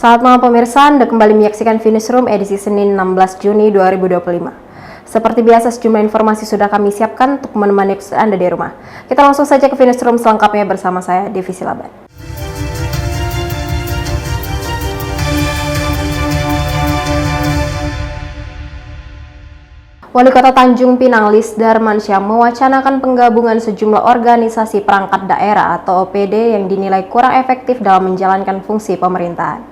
Selamat malam pemirsa, Anda kembali menyaksikan Finishroom edisi Senin 16 Juni 2025. Seperti biasa, sejumlah informasi sudah kami siapkan untuk menemani Anda di rumah. Kita langsung saja ke Finishroom selengkapnya bersama saya, Devi Silaban. Wali Kota Tanjung Pinang Lis Darmansyah mewacanakan penggabungan sejumlah organisasi perangkat daerah atau OPD yang dinilai kurang efektif dalam menjalankan fungsi pemerintahan.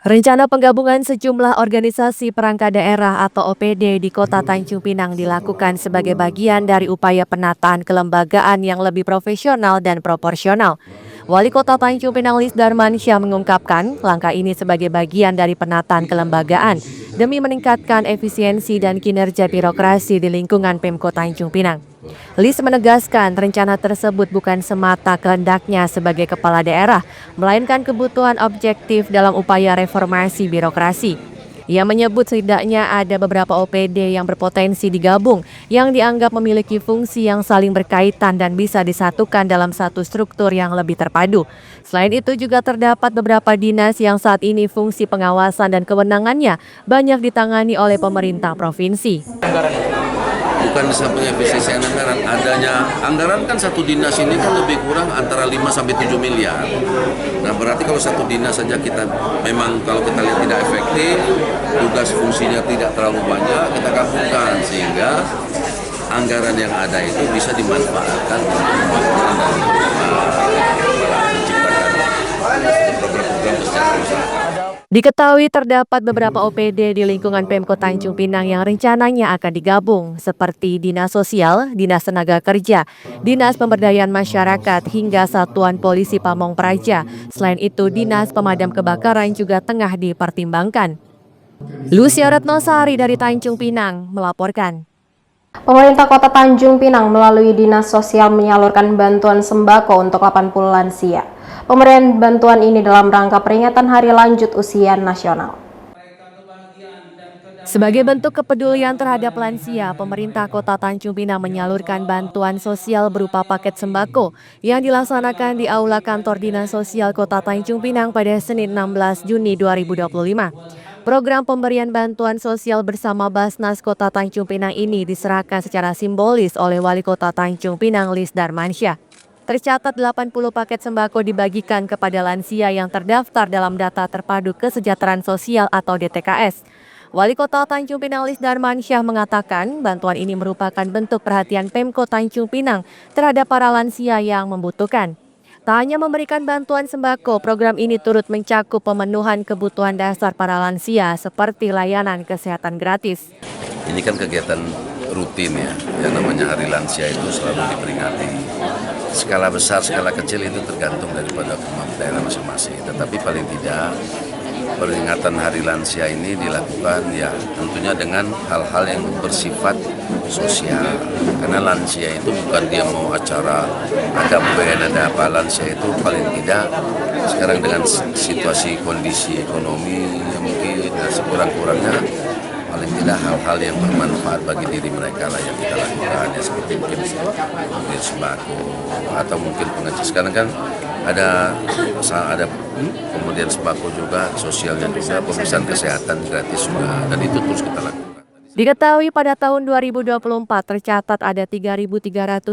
Rencana penggabungan sejumlah organisasi perangkat daerah atau OPD di Kota Tanjung Pinang dilakukan sebagai bagian dari upaya penataan kelembagaan yang lebih profesional dan proporsional. Wali Kota Tanjung Pinang Lis Darmansyah mengungkapkan langkah ini sebagai bagian dari penataan kelembagaan demi meningkatkan efisiensi dan kinerja birokrasi di lingkungan Pemkot Tanjung Pinang. Lis menegaskan rencana tersebut bukan semata kehendaknya sebagai kepala daerah, melainkan kebutuhan objektif dalam upaya reformasi birokrasi. Ia menyebut setidaknya ada beberapa OPD yang berpotensi digabung, yang dianggap memiliki fungsi yang saling berkaitan dan bisa disatukan dalam satu struktur yang lebih terpadu. Selain itu juga terdapat beberapa dinas yang saat ini fungsi pengawasan dan kewenangannya banyak ditangani oleh pemerintah provinsi. Bukan disampaikan efisiensi anggaran, adanya anggaran kan satu dinas ini kan lebih kurang antara 5 sampai 7 miliar. Nah berarti kalau satu dinas saja kita memang kalau kita lihat tidak efektif, tugas fungsinya tidak terlalu banyak, kita gabungkan sehingga anggaran yang ada itu bisa dimanfaatkan untuk pembangunan dan menciptakan program-program kesejahteraan. Diketahui terdapat beberapa OPD di lingkungan Pemkot Tanjung Pinang yang rencananya akan digabung, seperti Dinas Sosial, Dinas Tenaga Kerja, Dinas Pemberdayaan Masyarakat, hingga Satuan Polisi Pamong Praja. Selain itu, Dinas Pemadam Kebakaran juga tengah dipertimbangkan. Lucia Retnosari dari Tanjung Pinang melaporkan. Pemerintah Kota Tanjung Pinang melalui Dinas Sosial menyalurkan bantuan sembako untuk 80 lansia. Pemberian bantuan ini dalam rangka peringatan Hari Lanjut Usia Nasional. Sebagai bentuk kepedulian terhadap lansia, pemerintah Kota Tanjung Pinang menyalurkan bantuan sosial berupa paket sembako yang dilaksanakan di Aula Kantor Dinas Sosial Kota Tanjung Pinang pada Senin 16 Juni 2025. Program pemberian bantuan sosial bersama Basnas Kota Tanjung Pinang ini diserahkan secara simbolis oleh Wali Kota Tanjung Pinang Lis Darmansyah. Tercatat 80 paket sembako dibagikan kepada lansia yang terdaftar dalam Data Terpadu Kesejahteraan Sosial atau DTKS. Wali Kota Tanjung Pinang Lis Darmansyah mengatakan bantuan ini merupakan bentuk perhatian Pemkot Tanjung Pinang terhadap para lansia yang membutuhkan. Tak hanya memberikan bantuan sembako, program ini turut mencakup pemenuhan kebutuhan dasar para lansia seperti layanan kesehatan gratis. Ini kan kegiatan rutin ya, yang namanya Hari Lansia itu selalu diperingati. Skala besar, skala kecil itu tergantung daripada kemampuan daerah masing-masing. Tetapi paling tidak peringatan Hari Lansia ini dilakukan ya tentunya dengan hal-hal yang bersifat sosial. Karena lansia itu bukan dia mau acara ada apa ada apa, lansia itu paling tidak sekarang dengan situasi kondisi ekonomi yang mungkin sekurang-kurangnya paling tidak hal-hal yang bermanfaat bagi diri mereka lah yang kita lakukan ya, seperti mungkin sembako atau mungkin pengajian. Sekarang kan ada kemudian sembako juga, sosialnya juga, pemeriksaan kesehatan gratis juga, dan itu terus kita lakukan. Diketahui pada tahun 2024 tercatat ada 3.311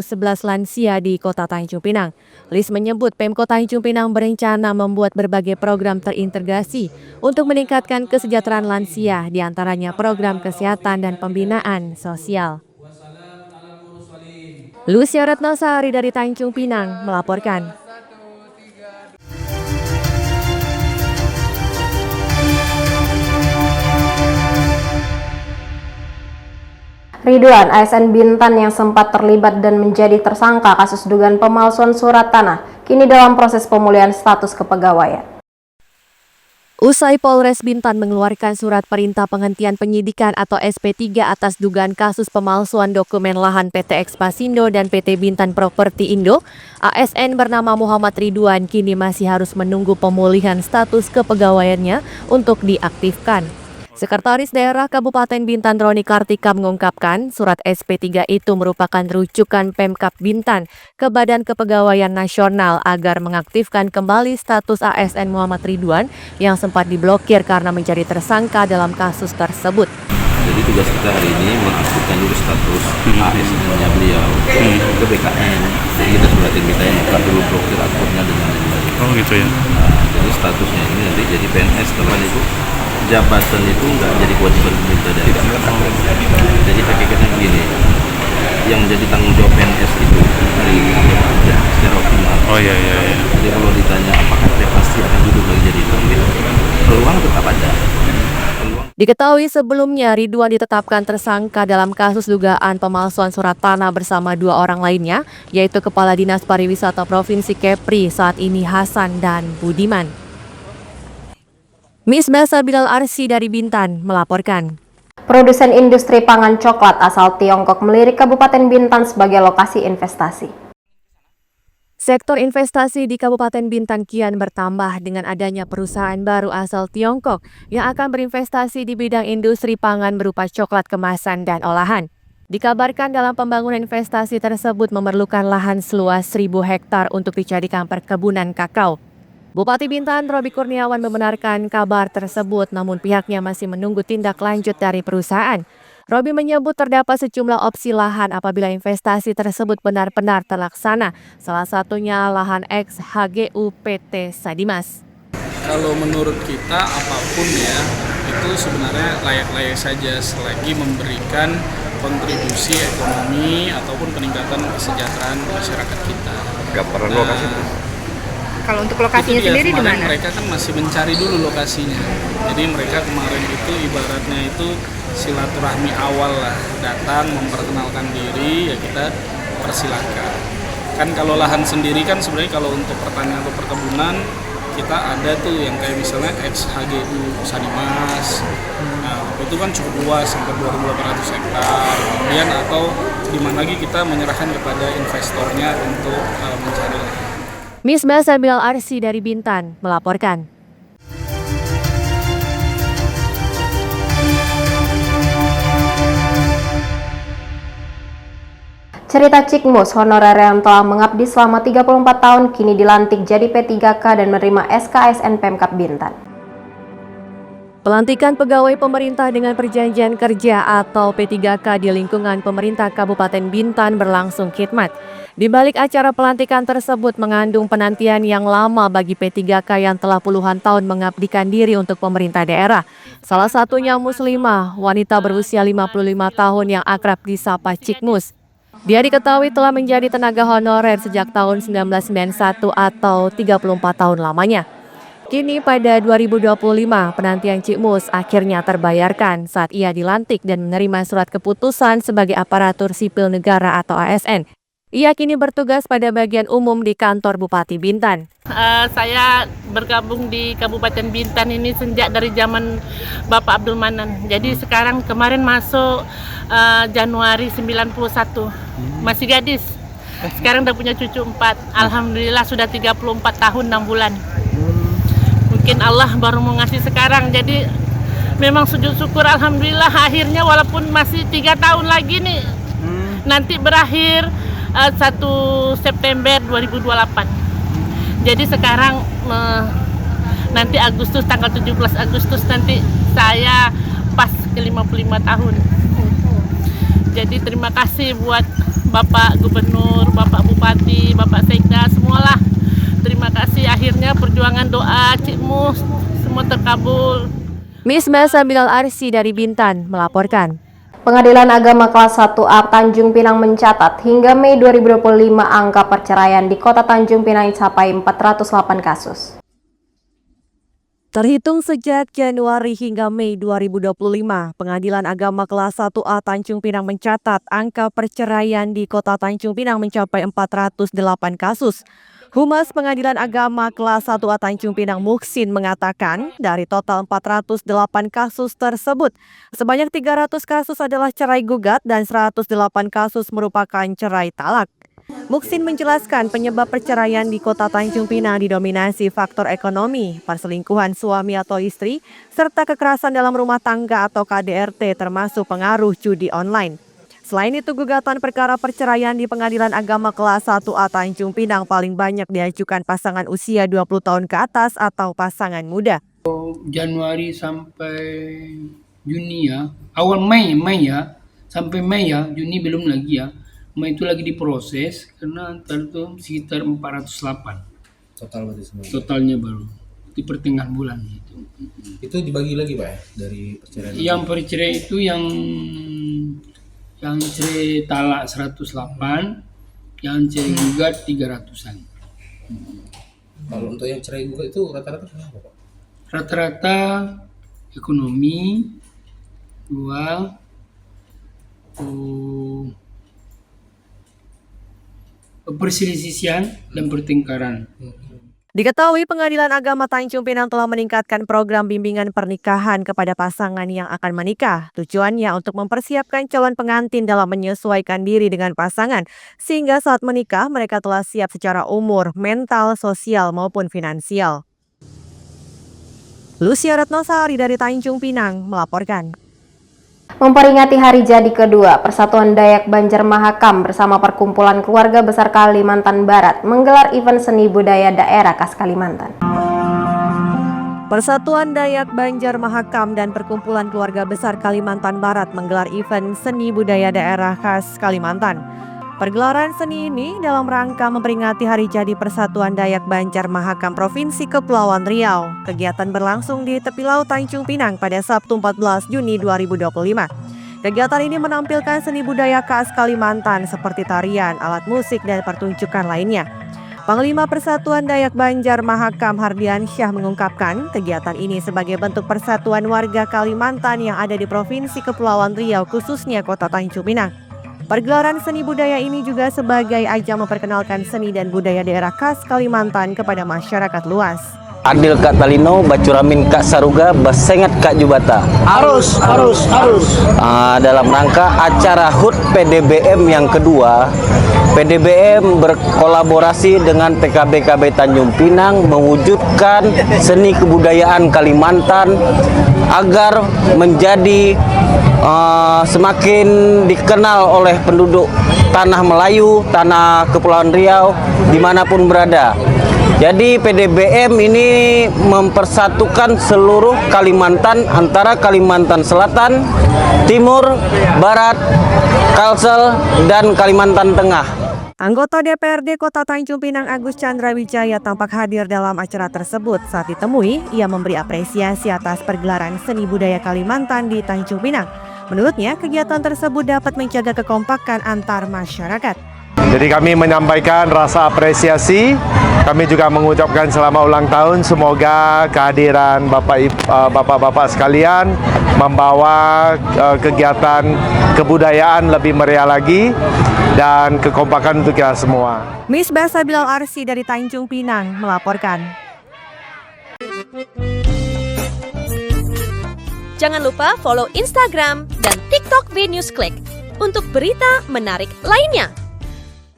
lansia di Kota Tanjung Pinang. Lis menyebut Pemkot Tanjung Pinang berencana membuat berbagai program terintegrasi untuk meningkatkan kesejahteraan lansia, diantaranya program kesehatan dan pembinaan sosial. Lucia Retnosari dari Tanjung Pinang melaporkan. Ridwan, ASN Bintan yang sempat terlibat dan menjadi tersangka kasus dugaan pemalsuan surat tanah, kini dalam proses pemulihan status kepegawaian. Usai Polres Bintan mengeluarkan surat perintah penghentian penyidikan atau SP3 atas dugaan kasus pemalsuan dokumen lahan PT Ekspasindo dan PT Bintan Properti Indo, ASN bernama Muhammad Ridwan kini masih harus menunggu pemulihan status kepegawaiannya untuk diaktifkan. Sekretaris Daerah Kabupaten Bintan Roni Kartika mengungkapkan surat SP3 itu merupakan rujukan Pemkab Bintan ke Badan Kepegawaian Nasional agar mengaktifkan kembali status ASN Muhammad Ridwan yang sempat diblokir karena menjadi tersangka dalam kasus tersebut. Jadi tugas kita hari ini mengaktifkan dulu status ASN-nya beliau ke BKN. Jadi kita suratin BKN buka dulu blokir akunnya dengan lain-lain. Oh gitu ya. Jadi statusnya ini nanti jadi PNS teman itu jabatan itu nggak jadi kewajiban pemerintah daerah. Jadi hakikatnya begini, yang jadi tanggung jawab PNS itu hari ini ada secara optimal. Oh iya. Jadi kalau ditanya apakah dia pasti akan duduk lagi jadi pemimpin, peluang tetap ada. Diketahui sebelumnya Ridwan ditetapkan tersangka dalam kasus dugaan pemalsuan surat tanah bersama 2 orang lainnya, yaitu Kepala Dinas Pariwisata Provinsi Kepri saat ini Hasan dan Budiman. Misbah Bilal Arsi dari Bintan melaporkan. Produsen industri pangan coklat asal Tiongkok melirik Kabupaten Bintan sebagai lokasi investasi. Sektor investasi di Kabupaten Bintan kian bertambah dengan adanya perusahaan baru asal Tiongkok yang akan berinvestasi di bidang industri pangan berupa coklat kemasan dan olahan. Dikabarkan dalam pembangunan investasi tersebut memerlukan lahan seluas 1.000 hektar untuk dijadikan perkebunan kakao. Bupati Bintan Robi Kurniawan membenarkan kabar tersebut, namun pihaknya masih menunggu tindak lanjut dari perusahaan. Robi menyebut terdapat sejumlah opsi lahan apabila investasi tersebut benar-benar terlaksana, salah satunya lahan ex HGU PT Sadimas. Kalau menurut kita apapun ya, itu sebenarnya layak-layak saja selagi memberikan kontribusi ekonomi ataupun peningkatan kesejahteraan masyarakat kita. Gambaran lokasi itu. Kalau untuk lokasinya Itu dia, sendiri di kemarin mana? mereka kan masih mencari dulu lokasinya. Jadi mereka kemarin itu ibaratnya itu silaturahmi awal lah, datang memperkenalkan diri, ya kita persilakan. Kan kalau lahan sendiri kan sebenarnya kalau untuk pertanian atau perkebunan kita ada tuh yang kayak misalnya ex HGU Sadimas. Nah, itu kan cukup luas sampai 2.800 hektar. Kemudian atau di mana lagi kita menyerahkan kepada investornya untuk mencari lahan. Misbah Bilal Arsi dari Bintan melaporkan. Cerita Cikmus, honorer yang telah mengabdi selama 34 tahun kini dilantik jadi P3K dan menerima SKSN Pemkab Bintan. Pelantikan pegawai pemerintah dengan perjanjian kerja atau P3K di lingkungan pemerintah Kabupaten Bintan berlangsung khidmat. Di balik acara pelantikan tersebut mengandung penantian yang lama bagi P3K yang telah puluhan tahun mengabdikan diri untuk pemerintah daerah. Salah satunya Muslimah, wanita berusia 55 tahun yang akrab disapa Cikmus. Dia diketahui telah menjadi tenaga honorer sejak tahun 1991 atau 34 tahun lamanya. Kini pada 2025, penantian Cikmus akhirnya terbayarkan saat ia dilantik dan menerima surat keputusan sebagai aparatur sipil negara atau ASN. Ia kini bertugas pada bagian umum di kantor Bupati Bintan. Saya bergabung di Kabupaten Bintan ini sejak dari zaman Bapak Abdul Manan. Jadi sekarang kemarin masuk Januari 91, masih gadis. Sekarang udah punya cucu 4. Alhamdulillah sudah 34 tahun 6 bulan. Mungkin Allah baru mau ngasih sekarang. Jadi memang sujud syukur alhamdulillah akhirnya walaupun masih 3 tahun lagi nih. Nanti berakhir 1 September 2028. Jadi sekarang nanti Agustus, tanggal 17 Agustus nanti saya pas ke 55 tahun. Jadi terima kasih buat Bapak Gubernur, Bapak Bupati, Bapak Sekda, semualah. Terima kasih akhirnya perjuangan doa Cikmus semua terkabul. Misbah Bilal Arsi dari Bintan melaporkan. Pengadilan Agama Kelas 1A Tanjung Pinang mencatat hingga Mei 2025 angka perceraian di Kota Tanjung Pinang mencapai 408 kasus. Terhitung sejak Januari hingga Mei 2025, Pengadilan Agama Kelas 1A Tanjung Pinang mencatat angka perceraian di Kota Tanjung Pinang mencapai 408 kasus. Humas Pengadilan Agama Kelas 1A Tanjung Pinang Muhsin mengatakan dari total 408 kasus tersebut, sebanyak 300 kasus adalah cerai gugat dan 108 kasus merupakan cerai talak. Muksin menjelaskan penyebab perceraian di Kota Tanjung Pinang didominasi faktor ekonomi, perselingkuhan suami atau istri, serta kekerasan dalam rumah tangga atau KDRT termasuk pengaruh judi online. Selain itu, gugatan perkara perceraian di Pengadilan Agama Kelas 1A Tanjung Pinang paling banyak diajukan pasangan usia 20 tahun ke atas atau pasangan muda. Januari sampai Juni ya, awal Mei ya, sampai Mei ya, Juni belum lagi ya. Mei itu lagi diproses karena antar itu sekitar 408. Total berarti semua. Totalnya baru di pertengahan bulan itu. Itu dibagi lagi Pak ya dari perceraian. Yang perceraian itu yang cerai talak 108, yang cerai gugat 300-an. Kalau untuk yang cerai gugat itu rata-rata kenapa Pak? Rata-rata ekonomi, dua, perselisihan dan pertengkaran. Diketahui Pengadilan Agama Tanjung Pinang telah meningkatkan program bimbingan pernikahan kepada pasangan yang akan menikah. Tujuannya untuk mempersiapkan calon pengantin dalam menyesuaikan diri dengan pasangan, sehingga saat menikah mereka telah siap secara umur, mental, sosial maupun finansial. Lucia Retnosari dari Tanjung Pinang melaporkan. Memperingati hari jadi kedua, Persatuan Dayak Banjar Mahakam bersama Perkumpulan Keluarga Besar Kalimantan Barat menggelar event seni budaya daerah khas Kalimantan. Persatuan Dayak Banjar Mahakam dan Perkumpulan Keluarga Besar Kalimantan Barat menggelar event seni budaya daerah khas Kalimantan. Pergelaran seni ini dalam rangka memperingati hari jadi Persatuan Dayak Banjar Mahakam Provinsi Kepulauan Riau. Kegiatan berlangsung di tepi laut Tanjung Pinang pada Sabtu 14 Juni 2025. Kegiatan ini menampilkan seni budaya khas Kalimantan seperti tarian, alat musik, dan pertunjukan lainnya. Panglima Persatuan Dayak Banjar Mahakam Hardiansyah mengungkapkan kegiatan ini sebagai bentuk persatuan warga Kalimantan yang ada di Provinsi Kepulauan Riau khususnya Kota Tanjung Pinang. Pergelaran seni budaya ini juga sebagai ajang memperkenalkan seni dan budaya daerah khas Kalimantan kepada masyarakat luas. Adil Kak Talino, Bacuramin Kak Saruga, Basengat Kak Jubata. Arus. Dalam rangka acara HUT PDBM yang kedua, PDBM berkolaborasi dengan PKB Tanjung Pinang mewujudkan seni kebudayaan Kalimantan agar menjadi semakin dikenal oleh penduduk tanah Melayu, tanah Kepulauan Riau, dimanapun berada. Jadi PDBM ini mempersatukan seluruh Kalimantan antara Kalimantan Selatan, Timur, Barat, Kalsel, dan Kalimantan Tengah. Anggota DPRD Kota Tanjung Pinang Agus Chandra Wijaya tampak hadir dalam acara tersebut. Saat ditemui, ia memberi apresiasi atas pergelaran seni budaya Kalimantan di Tanjung Pinang. Menurutnya, kegiatan tersebut dapat menjaga kekompakan antar masyarakat. Jadi kami menyampaikan rasa apresiasi, kami juga mengucapkan selamat ulang tahun. Semoga kehadiran bapak-bapak sekalian membawa kegiatan kebudayaan lebih meriah lagi dan kekompakan untuk kita semua. Miss Basa Bilal Arsi dari Tanjung Pinang melaporkan. Jangan lupa follow Instagram dan TikTok VNewsClick untuk berita menarik lainnya.